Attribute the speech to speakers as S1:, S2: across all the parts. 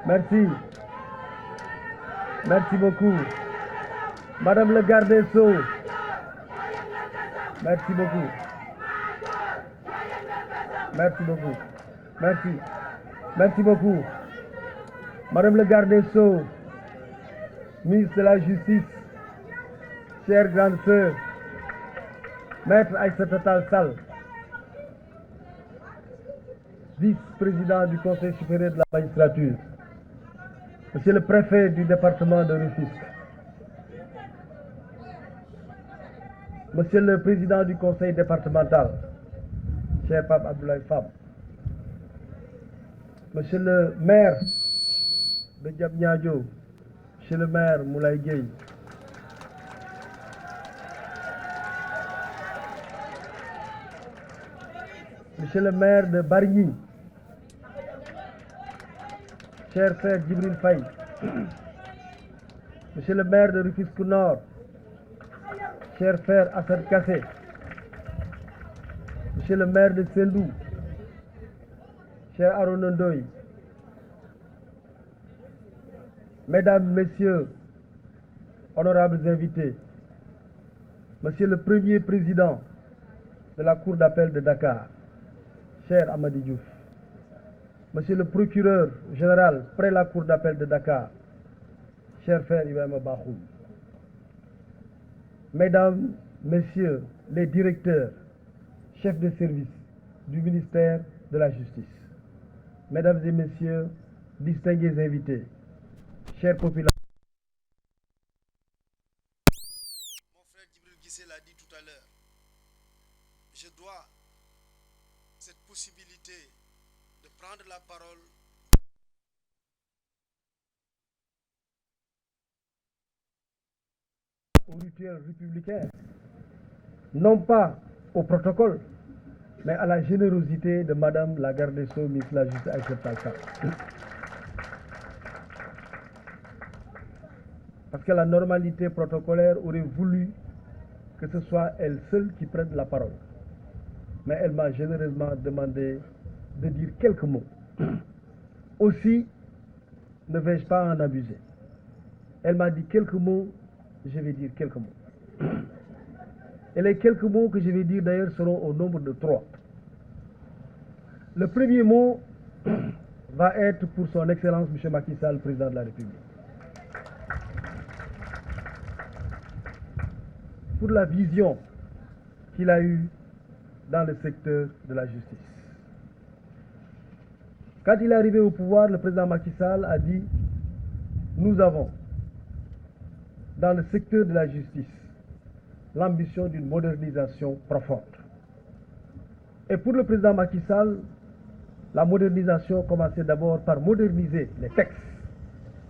S1: Merci. Merci beaucoup. Madame le garde des Sceaux. Merci beaucoup. Merci beaucoup. Merci. Merci beaucoup. Madame le garde des Sceaux, ministre de la Justice, chère grande sœur, Maître Aïssata Tall Sall, vice-président du Conseil supérieur de la magistrature, Monsieur le préfet du département de Rufisque, Monsieur le président du conseil départemental, cher Pape Abdoulaye Fam, Monsieur le maire de Diamniadio, Monsieur le maire Moulay Gueye, Monsieur le maire de Bargny, cher frère Djibril Faye, Monsieur le maire de Rufisque Nord, cher frère Assad Kassé, Monsieur le maire de Sendou, cher Arouna Ndoye, Mesdames, Messieurs, honorables invités, Monsieur le Premier Président de la Cour d'appel de Dakar, cher Amady Diouf, Monsieur le Procureur général près la Cour d'appel de Dakar, cher frère Ibrahima Bakhoum, Mesdames, Messieurs les directeurs, chefs de service du ministère de la Justice, Mesdames et Messieurs, distingués invités, chers populations.
S2: Mon frère Djibril Guissé l'a dit tout à l'heure, je dois cette possibilité de prendre la parole
S1: au rituel républicain, non pas au protocole, mais à la générosité de Madame la garde des Sceaux, ministre de la Justice, Aïssata Tall Sall. Parce que la normalité protocolaire aurait voulu que ce soit elle seule qui prenne la parole. Mais elle m'a généreusement demandé de dire quelques mots. Aussi, ne vais-je pas en abuser. Elle m'a dit quelques mots, je vais dire quelques mots. Et les quelques mots que je vais dire d'ailleurs seront au nombre de 3. Le premier mot va être pour son Excellence M. Macky Sall, président de la République. Pour la vision qu'il a eue dans le secteur de la justice. Quand il est arrivé au pouvoir, le président Macky Sall a dit « Nous avons, dans le secteur de la justice, l'ambition d'une modernisation profonde. » Et pour le président Macky Sall, la modernisation commençait d'abord par moderniser les textes,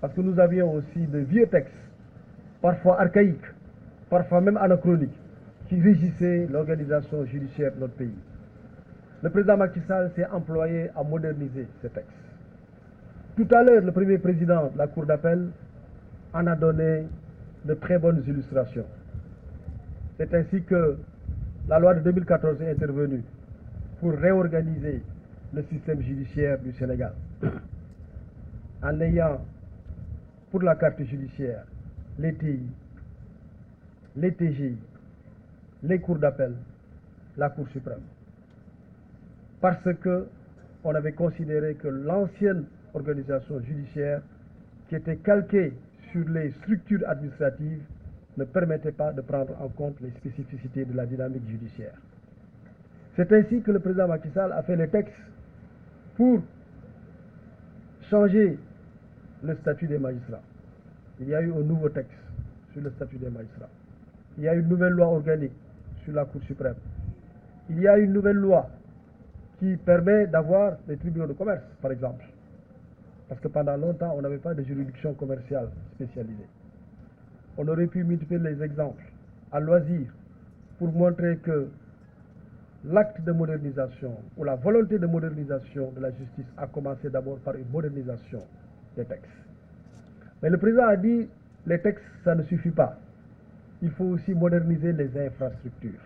S1: parce que nous avions aussi de vieux textes, parfois archaïques, parfois même anachroniques, qui régissaient l'organisation judiciaire de notre pays. Le président Macky Sall s'est employé à moderniser ces textes. Tout à l'heure, le premier président de la Cour d'appel en a donné de très bonnes illustrations. C'est ainsi que la loi de 2014 est intervenue pour réorganiser le système judiciaire du Sénégal, en ayant pour la carte judiciaire les TI, les TGI, les cours d'appel, la Cour suprême. Parce qu'on avait considéré que l'ancienne organisation judiciaire, qui était calquée sur les structures administratives, ne permettait pas de prendre en compte les spécificités de la dynamique judiciaire. C'est ainsi que le président Macky Sall a fait les textes pour changer le statut des magistrats. Il y a eu un nouveau texte sur le statut des magistrats. Il y a une nouvelle loi organique sur la Cour suprême. Il y a une nouvelle loi qui permet d'avoir des tribunaux de commerce, par exemple. Parce que pendant longtemps, on n'avait pas de juridiction commerciale spécialisée. On aurait pu multiplier les exemples à loisir pour montrer que l'acte de modernisation ou la volonté de modernisation de la justice a commencé d'abord par une modernisation des textes. Mais le président a dit, les textes, ça ne suffit pas. Il faut aussi moderniser les infrastructures.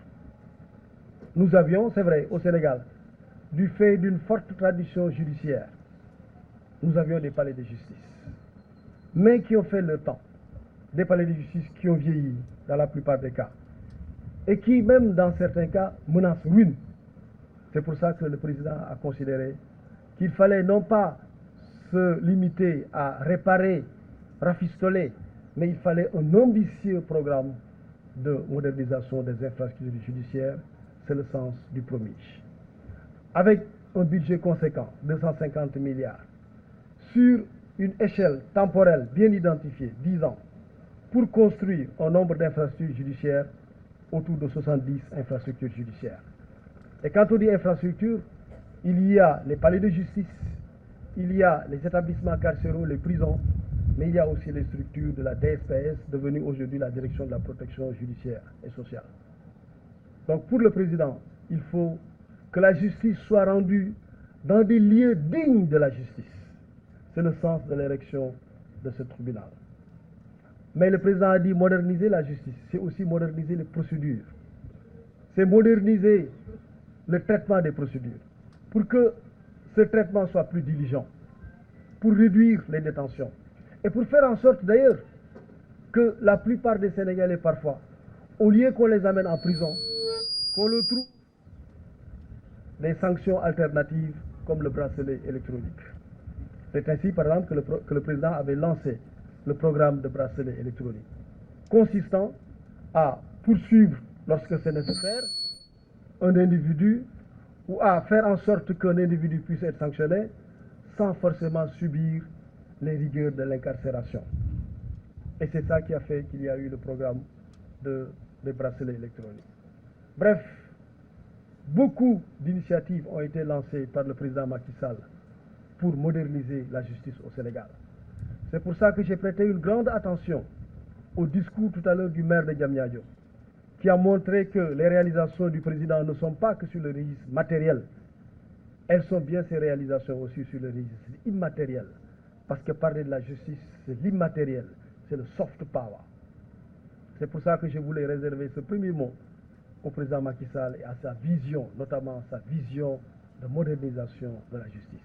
S1: Nous avions, c'est vrai, au Sénégal, du fait d'une forte tradition judiciaire nous avions des palais de justice, mais qui ont fait le temps, des palais de justice qui ont vieilli dans la plupart des cas, et qui, même dans certains cas, menacent ruine. C'est pour ça que le président a considéré qu'il fallait non pas se limiter à réparer, rafistoler, mais il fallait un ambitieux programme de modernisation des infrastructures judiciaires. C'est le sens du PROMIJ. Avec un budget conséquent, 250 milliards, sur une échelle temporelle bien identifiée, 10 ans, pour construire un nombre d'infrastructures judiciaires autour de 70 infrastructures judiciaires. Et quand on dit infrastructure, il y a les palais de justice, il y a les établissements carcéraux, les prisons, mais il y a aussi les structures de la DSPS, devenue aujourd'hui la Direction de la protection judiciaire et sociale. Donc pour le président, il faut que la justice soit rendue dans des lieux dignes de la justice. C'est le sens de l'érection de ce tribunal. Mais le président a dit moderniser la justice, c'est aussi moderniser les procédures. C'est moderniser le traitement des procédures pour que ce traitement soit plus diligent, pour réduire les détentions et pour faire en sorte d'ailleurs que la plupart des Sénégalais parfois, au lieu qu'on les amène en prison, qu'on leur trouve des sanctions alternatives comme le bracelet électronique. C'est ainsi par exemple que le président avait lancé le programme de bracelet électronique, consistant à poursuivre lorsque c'est nécessaire un individu ou à faire en sorte qu'un individu puisse être sanctionné sans forcément subir les rigueurs de l'incarcération. Et c'est ça qui a fait qu'il y a eu le programme des bracelets électroniques. Bref, beaucoup d'initiatives ont été lancées par le président Macky Sall pour moderniser la justice au Sénégal. C'est pour ça que j'ai prêté une grande attention au discours tout à l'heure du maire de Diamniadio, qui a montré que les réalisations du président ne sont pas que sur le registre matériel, elles sont bien ces réalisations aussi sur le registre immatériel. Parce que parler de la justice, c'est l'immatériel, c'est le soft power. C'est pour ça que je voulais réserver ce premier mot au président Macky Sall et à sa vision, notamment sa vision de modernisation de la justice.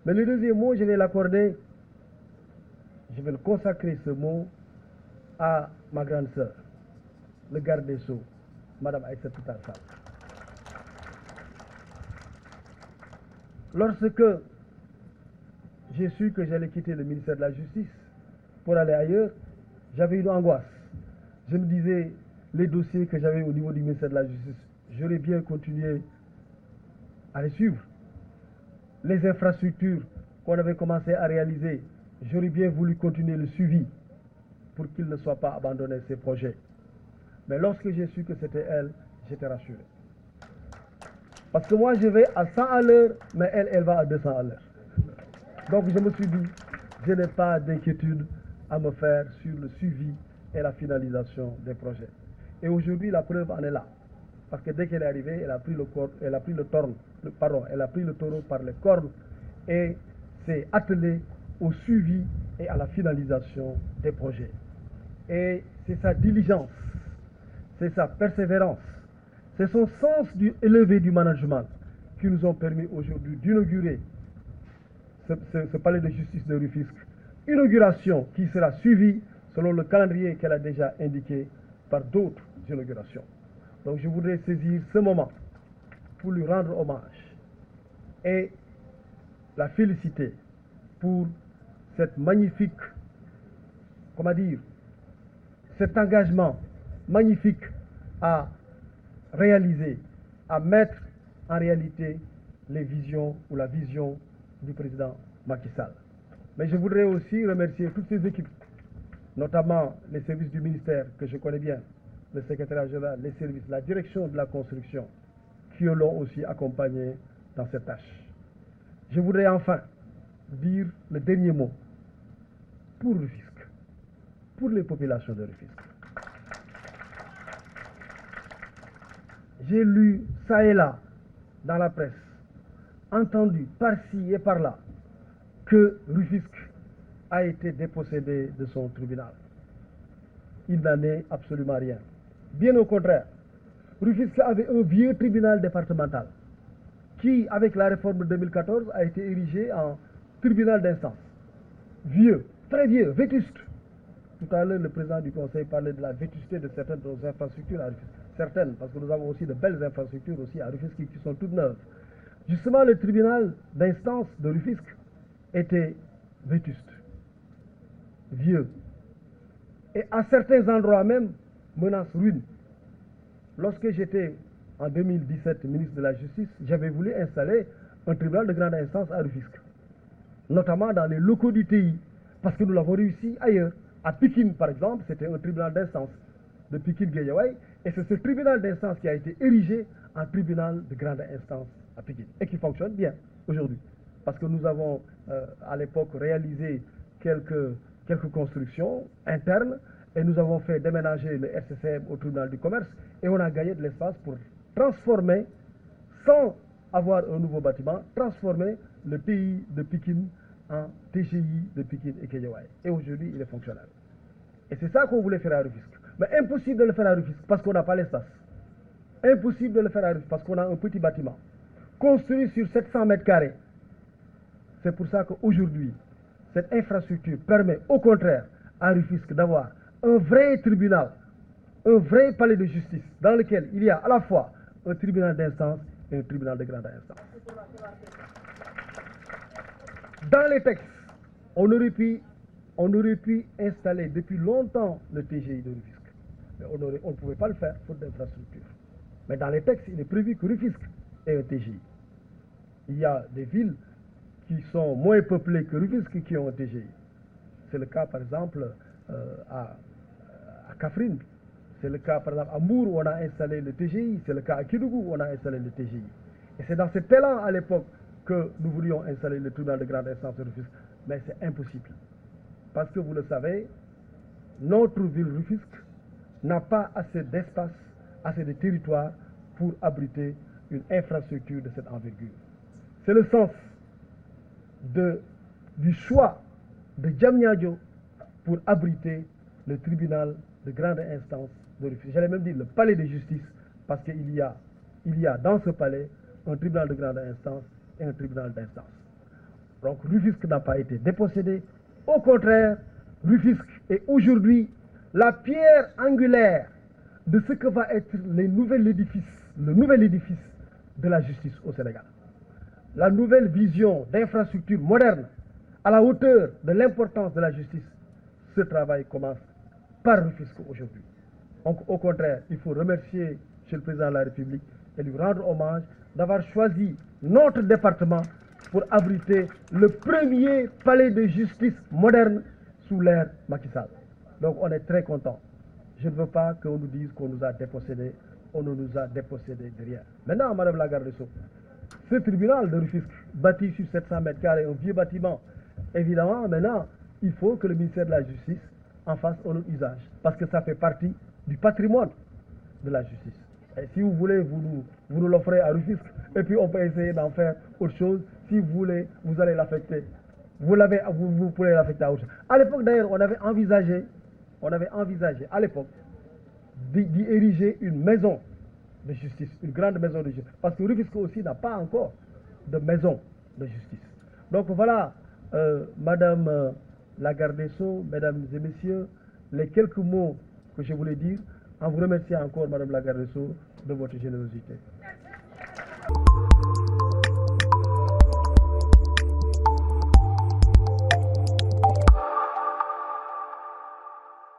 S1: Mais le deuxième mot, je vais l'accorder, je vais le consacrer ce mot à ma grande sœur, le garde des Sceaux, Madame Aïssatou Tall Sall. Lorsque j'ai su que j'allais quitter le ministère de la Justice pour aller ailleurs, j'avais une angoisse. Je me disais, les dossiers que j'avais au niveau du ministère de la Justice, j'aurais bien continué à les suivre. Les infrastructures qu'on avait commencé à réaliser, j'aurais bien voulu continuer le suivi pour qu'il ne soit pas abandonné ces projets. Mais lorsque j'ai su que c'était elle, j'étais rassuré. Parce que moi, je vais à 100 à l'heure, mais elle va à 200 à l'heure. Donc je me suis dit, je n'ai pas d'inquiétude à me faire sur le suivi et la finalisation des projets. Et aujourd'hui, la preuve en est là. Parce que dès qu'elle est arrivée, elle a pris le taureau par les cornes et s'est attelée au suivi et à la finalisation des projets. Et c'est sa diligence, c'est sa persévérance, c'est son sens élevé du management qui nous ont permis aujourd'hui d'inaugurer ce palais de justice de Rufisque. Inauguration qui sera suivie selon le calendrier qu'elle a déjà indiqué par d'autres inaugurations. Donc je voudrais saisir ce moment pour lui rendre hommage et la féliciter pour cette magnifique, cet engagement magnifique à réaliser, à mettre en réalité les visions ou la vision du président Macky Sall. Mais je voudrais aussi remercier toutes ces équipes, notamment les services du ministère que je connais bien, le secrétaire général, les services, la direction de la construction, qui l'ont aussi accompagné dans cette tâche. Je voudrais enfin dire le dernier mot pour Rufisque, pour les populations de Rufisque. J'ai lu ça et là dans la presse, entendu par-ci et par-là que Rufisque a été dépossédé de son tribunal. Il n'en est absolument rien. Bien au contraire, Rufisque avait un vieux tribunal départemental qui, avec la réforme de 2014, a été érigé en tribunal d'instance, vieux, très vieux, vétuste. Tout à l'heure, le président du conseil parlait de la vétusté de certaines de nos infrastructures à Rufisque. Certaines, parce que nous avons aussi de belles infrastructures aussi à Rufisque qui sont toutes neuves. Justement, le tribunal d'instance de Rufisque était vétuste, vieux, et à certains endroits même, menace ruine. Lorsque j'étais en 2017 ministre de la Justice, j'avais voulu installer un tribunal de grande instance à Rufisque, notamment dans les locaux du TI, parce que nous l'avons réussi ailleurs. À Pikine, par exemple, c'était un tribunal d'instance de Pikine-Guédiawaye, et c'est ce tribunal d'instance qui a été érigé en tribunal de grande instance à Pikine, et qui fonctionne bien aujourd'hui. Parce que nous avons à l'époque réalisé quelques constructions internes, et nous avons fait déménager le SSM au tribunal du commerce, et on a gagné de l'espace pour transformer, sans avoir un nouveau bâtiment, transformer le TI de Pikine en TGI de Pikine et Guédiawaye. Et aujourd'hui, il est fonctionnel. Et c'est ça qu'on voulait faire à Rufisque. Mais impossible de le faire à Rufisque parce qu'on n'a pas l'espace. Impossible de le faire à Rufisque parce qu'on a un petit bâtiment construit sur 700 mètres carrés. C'est pour ça qu'aujourd'hui, cette infrastructure permet au contraire à Rufisque d'avoir un vrai tribunal, un vrai palais de justice dans lequel il y a à la fois un tribunal d'instance et un tribunal de grande instance. Dans les textes, on aurait pu installer depuis longtemps le TGI de Rufisque. Mais on ne pouvait pas le faire faute d'infrastructure. Mais dans les textes, il est prévu que Rufisque ait un TGI. Il y a des villes qui sont moins peuplées que Rufisque qui ont un TGI. C'est le cas par exemple à Kaffrine. C'est le cas par exemple à Mbour où on a installé le TGI. C'est le cas à Kédougou où on a installé le TGI. Et c'est dans cet élan à l'époque que nous voulions installer le tribunal de grande instance de Rufisque. Mais c'est impossible. Parce que vous le savez, notre ville Rufisque n'a pas assez d'espace, assez de territoire pour abriter une infrastructure de cette envergure. C'est le sens du choix de Diamniadio pour abriter le tribunal de grande instance de Rufisque. J'allais même dire le palais de justice, parce qu'il y a dans ce palais un tribunal de grande instance et un tribunal d'instance. Donc Rufisque n'a pas été dépossédé. Au contraire, Rufisque est aujourd'hui la pierre angulaire de ce que va être le nouvel édifice de la justice au Sénégal. La nouvelle vision d'infrastructure moderne à la hauteur de l'importance de la justice, ce travail commence par Rufisque aujourd'hui. Donc au contraire, il faut remercier M. le Président de la République et lui rendre hommage d'avoir choisi notre département pour abriter le premier palais de justice moderne sous l'ère Macky Sall. Donc on est très content. Je ne veux pas qu'on nous dise qu'on nous a dépossédés. On ne nous a dépossédés de rien. Maintenant, Madame la Garde des Sceaux, ce tribunal de Rufisque, bâti sur 700 mètres carrés, un vieux bâtiment, évidemment, maintenant, il faut que le ministère de la Justice en fasse un autre usage. Parce que ça fait partie du patrimoine de la justice. Et si vous voulez, vous nous l'offrez à Rufisque, et puis on peut essayer d'en faire autre chose. Si vous voulez, vous allez l'affecter. Vous pourrez l'affecter à autre chose. À l'époque, d'ailleurs, on avait envisagé à l'époque d'y ériger une maison de justice, une grande maison de justice. Parce que Rufisque aussi n'a pas encore de maison de justice. Donc voilà, Madame la Garde des Sceaux, Mesdames et Messieurs, les quelques mots que je voulais dire, en vous remerciant encore, Madame la Garde des Sceaux, de votre générosité.